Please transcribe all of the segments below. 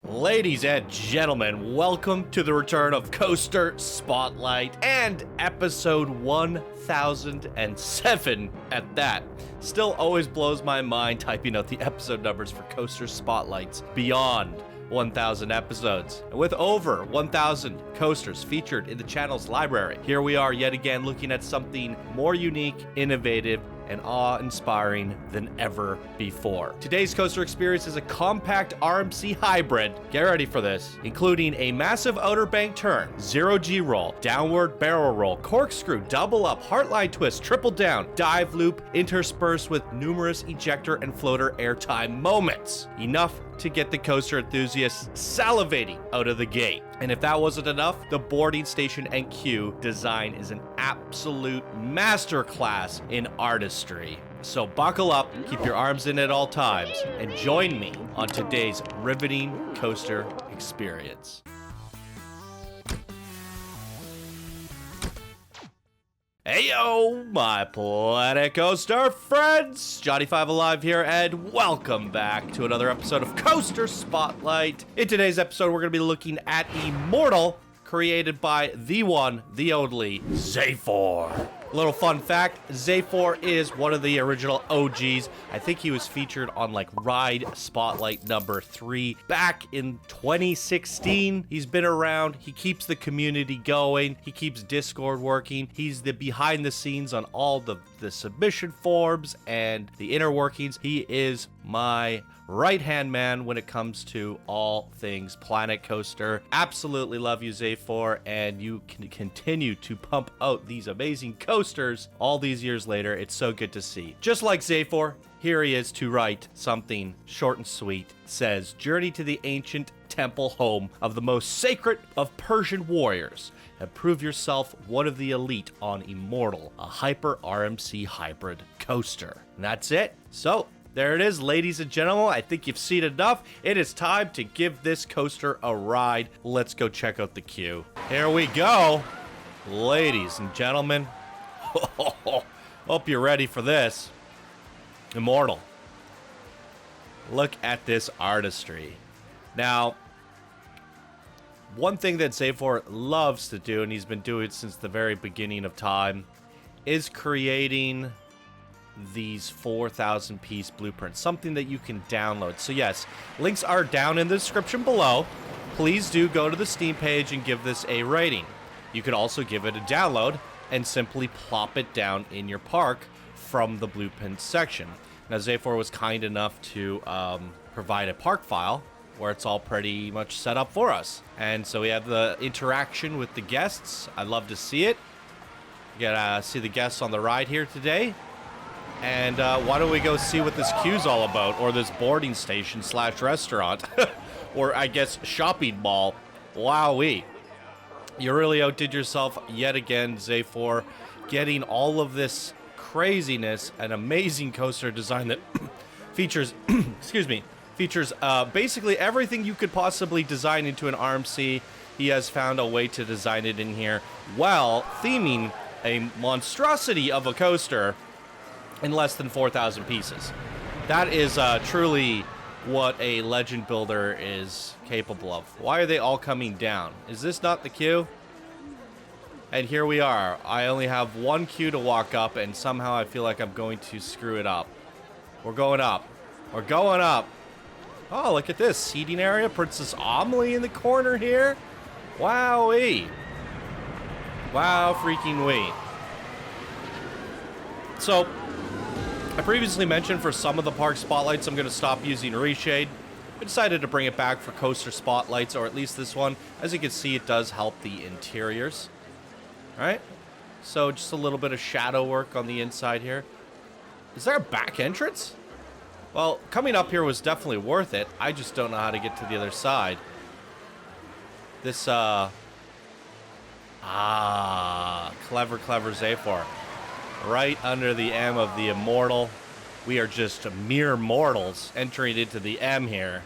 Ladies and gentlemen, welcome to the return of Coaster Spotlight and episode 1007 at that. Still always blows my mind typing out the episode numbers for Coaster Spotlights beyond 1,000 episodes. And with over 1,000 coasters featured in the channel's library, here we are yet again looking at something more unique, innovative, and awe-inspiring than ever before. Today's coaster experience is a compact RMC hybrid, get ready for this, including a massive outer bank turn, zero G roll, downward barrel roll, corkscrew, double up, heartline twist, triple down, dive loop, interspersed with numerous ejector and floater airtime moments. Enough to get the coaster enthusiasts salivating out of the gate. And if that wasn't enough, the boarding station and queue design is an absolute masterclass in artistry. So buckle up, keep your arms in at all times, and join me on today's riveting coaster experience. Heyo, my Planet Coaster friends! Johnny5 Alive here, and welcome back to another episode of Coaster Spotlight. In today's episode, we're going to be looking at Immortal, created by the one, the only, Xaphor. Little fun fact, Xaphor is one of the original OGs. I think he was featured on like Ride Spotlight number 3 back in 2016. He's been around, he keeps the community going, he keeps Discord working, he's the behind the scenes on all the submission forms and the inner workings. He is my right-hand man when it comes to all things Planet Coaster. Absolutely love you, Xaphor, and you can continue to pump out these amazing coasters all these years later. It's so good to see. Just like Xaphor, here he is to write something short and sweet. Says, journey to the ancient temple home of the most sacred of Persian warriors, and prove yourself one of the elite on Immortal, a hyper RMC hybrid coaster. And that's it. So there it is, ladies and gentlemen. I think you've seen enough. It is time to give this coaster a ride. Let's go check out the queue. Here we go, ladies and gentlemen. Hope you're ready for this. Immortal. Look at this artistry. Now, one thing that Xaphor loves to do, and he's been doing it since the very beginning of time, is creating these 4,000 piece blueprints, something that you can download. So yes, links are down in the description below. Please do go to the Steam page and give this a rating. You could also give it a download and simply plop it down in your park from the blueprint section. Now, Xaphor was kind enough to provide a park file where it's all pretty much set up for us. And so we have the interaction with the guests. I'd love to see it. You gotta see the guests on the ride here today. And why don't we go see what this queue's all about, or this boarding station slash restaurant, or I guess shopping mall. Wowee. You really outdid yourself yet again, Xaphor, getting all of this craziness, an amazing coaster design that features, features basically everything you could possibly design into an RMC. He has found a way to design it in here while theming a monstrosity of a coaster in less than 4,000 pieces. That is truly what a legend builder is capable of. Why are they all coming down? Is this not the queue? And here we are. I only have one queue to walk up, and somehow I feel like I'm going to screw it up. We're going up. We're going up. Oh, look at this. Seating area. Princess Amelie in the corner here. Wowee. Wow freaking wee. So, I previously mentioned for some of the park spotlights I'm going to stop using reshade. I decided to bring it back for coaster spotlights, or at least this one. As you can see, it does help the interiors. Alright, so just a little bit of shadow work on the inside here. Is there a back entrance? Well, coming up here was definitely worth it. I just don't know how to get to the other side. This, clever Xaphor. Right under the M of the Immortal. We are just mere mortals entering into the M here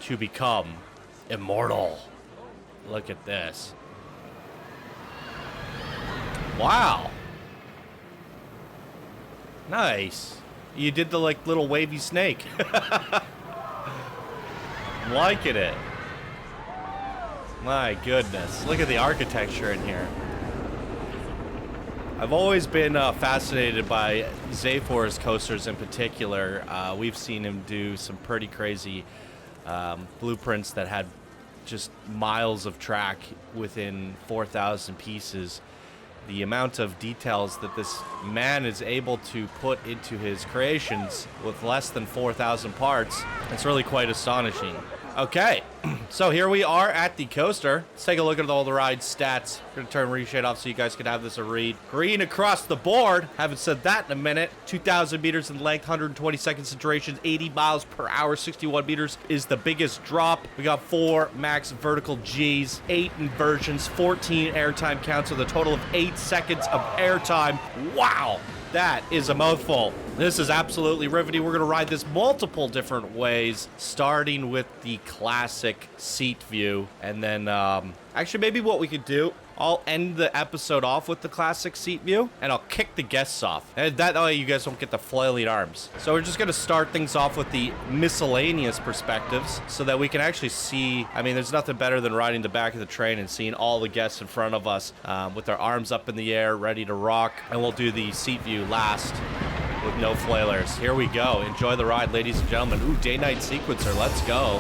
to become immortal. Look at this. Wow. Nice. You did the like little wavy snake. I'm liking it. My goodness. Look at the architecture in here. I've always been fascinated by Xaphor's coasters in particular. We've seen him do some pretty crazy blueprints that had just miles of track within 4,000 pieces. The amount of details that this man is able to put into his creations with less than 4,000 parts, it's really quite astonishing. Okay, so here we are at the coaster. Let's take a look at all the ride stats. I'm gonna turn reshade off so you guys can have this a read. Green across the board. Haven't said that in a minute. 2,000 meters in length, 120 seconds in duration, 80 miles per hour, 61 meters is the biggest drop. We got 4 max vertical Gs, 8 inversions, 14 airtime counts with a total of 8 seconds of airtime. Wow, that is a mouthful. This is absolutely riveting. We're gonna ride this multiple different ways, starting with the classic seat view. And then, actually maybe what we could do, I'll end the episode off with the classic seat view, and I'll kick the guests off. And that way you guys won't get the flailing arms. So we're just gonna start things off with the miscellaneous perspectives so that we can actually see, I mean, there's nothing better than riding the back of the train and seeing all the guests in front of us with their arms up in the air, ready to rock. And we'll do the seat view last with no flailers. Here we go. Enjoy the ride, ladies and gentlemen. Ooh, day-night sequencer. Let's go.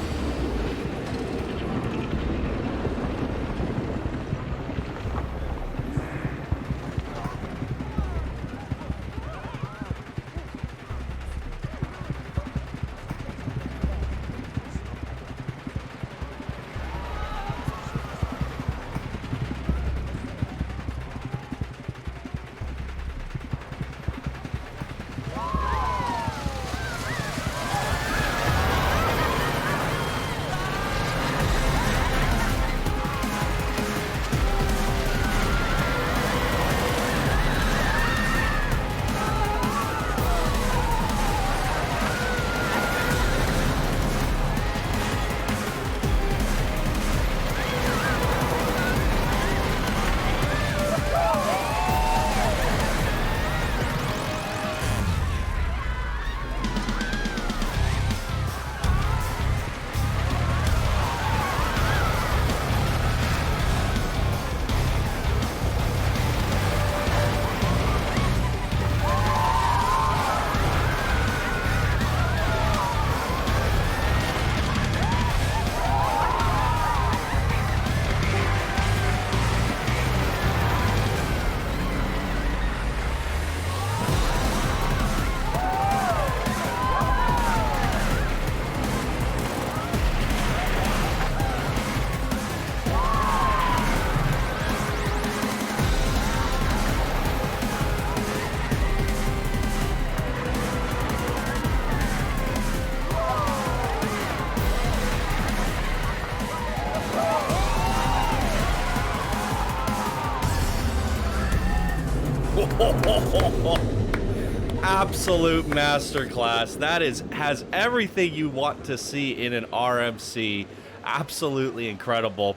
Absolute masterclass. That has everything you want to see in an RMC. Absolutely incredible.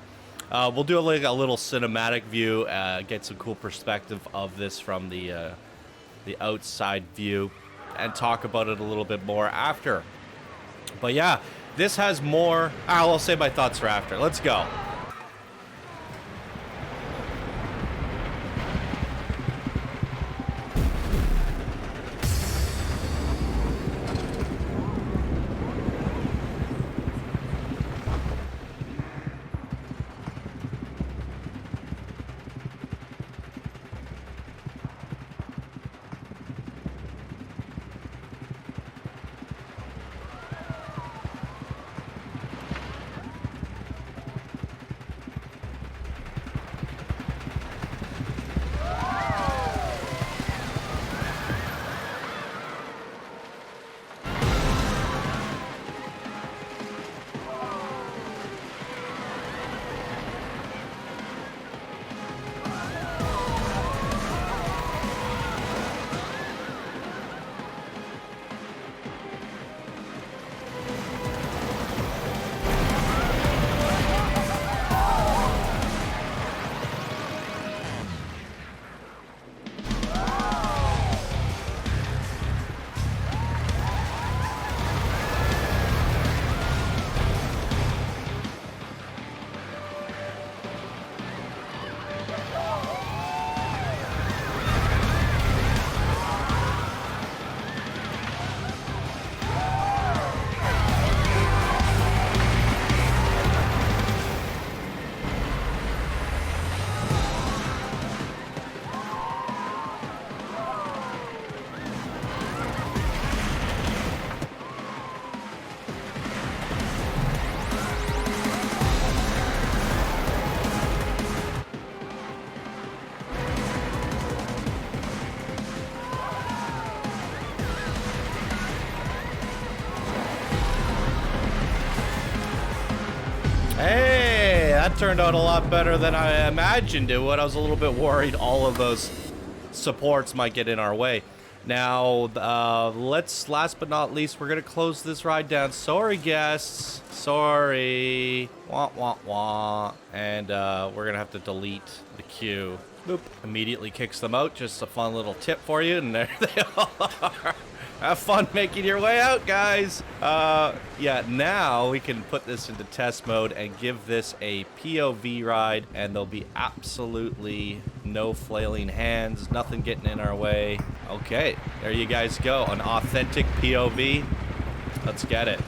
We'll do like a little cinematic view, get some cool perspective of this from the outside view, and talk about it a little bit more after. But yeah, this has more. I'll save my thoughts for after. Let's go. that turned out a lot better than I imagined it would. I was a little bit worried all of those supports might get in our way. Now, last but not least, we're gonna close this ride down. Sorry, guests. Sorry. Wah, wah, wah. And we're gonna have to delete the queue. Boop. Immediately kicks them out. Just a fun little tip for you, and there they are. Have fun making your way out, guys. Yeah, now we can put this into test mode and give this a POV ride, and there'll be absolutely no flailing hands, nothing getting in our way. Okay, there you guys go. An authentic POV. Let's get it.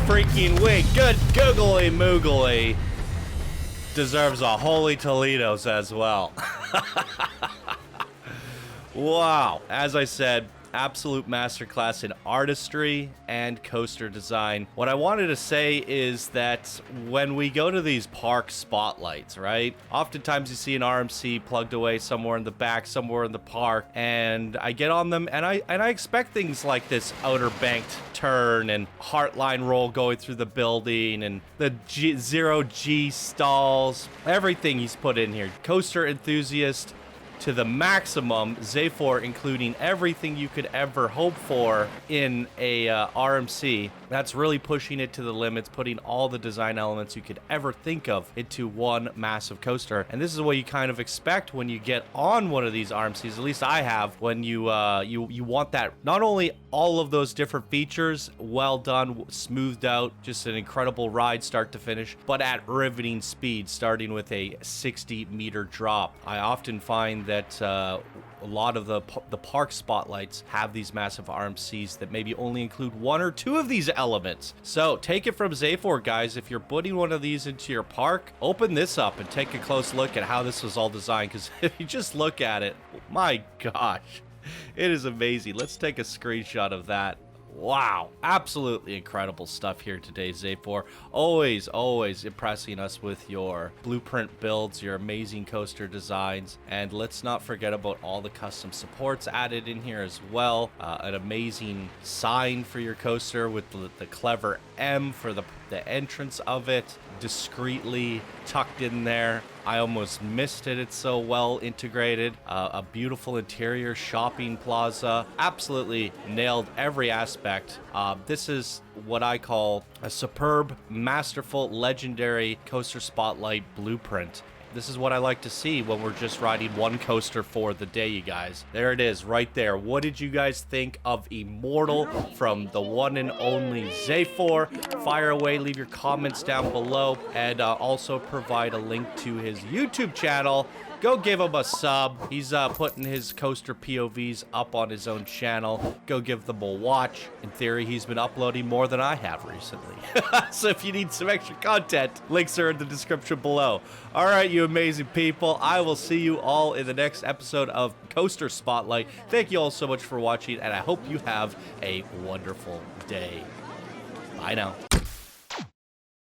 Freaking wig, good googly moogly. Deserves a holy Toledo's as well. Wow, as I said, absolute masterclass in artistry and coaster design. What I wanted to say is that when we go to these park spotlights, right? Oftentimes you see an RMC plugged away somewhere in the back, somewhere in the park, and I get on them and I expect things like this outer banked turn and heartline roll going through the building and the zero G stalls, everything he's put in here. Coaster enthusiast to the maximum, Xaphor including everything you could ever hope for in a RMC. That's really pushing it to the limits, putting all the design elements you could ever think of into one massive coaster. And this is what you kind of expect when you get on one of these RMCs, at least I have, when you want that, not only all of those different features, well done, smoothed out, just an incredible ride start to finish, but at riveting speed, starting with a 60-meter drop. I often find that a lot of the park spotlights have these massive RMCs that maybe only include one or two of these elements. So take it from Xaphor, guys. If you're putting one of these into your park, open this up and take a close look at how this was all designed, because if you just look at it, my gosh, it is amazing. Let's take a screenshot of that. Wow, absolutely incredible stuff here today, Xaphor. Always impressing us with your blueprint builds, your amazing coaster designs, and let's not forget about all the custom supports added in here as well. An amazing sign for your coaster with the clever M for the entrance of it, discreetly tucked in there. I almost missed it. It's so well integrated. A beautiful interior shopping plaza. Absolutely nailed every aspect. This is what I call a superb, masterful, legendary coaster spotlight blueprint. This is what I like to see when we're just riding one coaster for the day, you guys. There it is, right there. What did you guys think of Immortal from the one and only Xaphor? Fire away, leave your comments down below, and also provide a link to his YouTube channel. go give him a sub. He's putting his coaster POVs up on his own channel. Go give them a watch. In theory, he's been uploading more than I have recently. So if you need some extra content, links are in the description below. All right, you amazing people. I will see you all in the next episode of Coaster Spotlight. Thank you all so much for watching, and I hope you have a wonderful day. Bye now.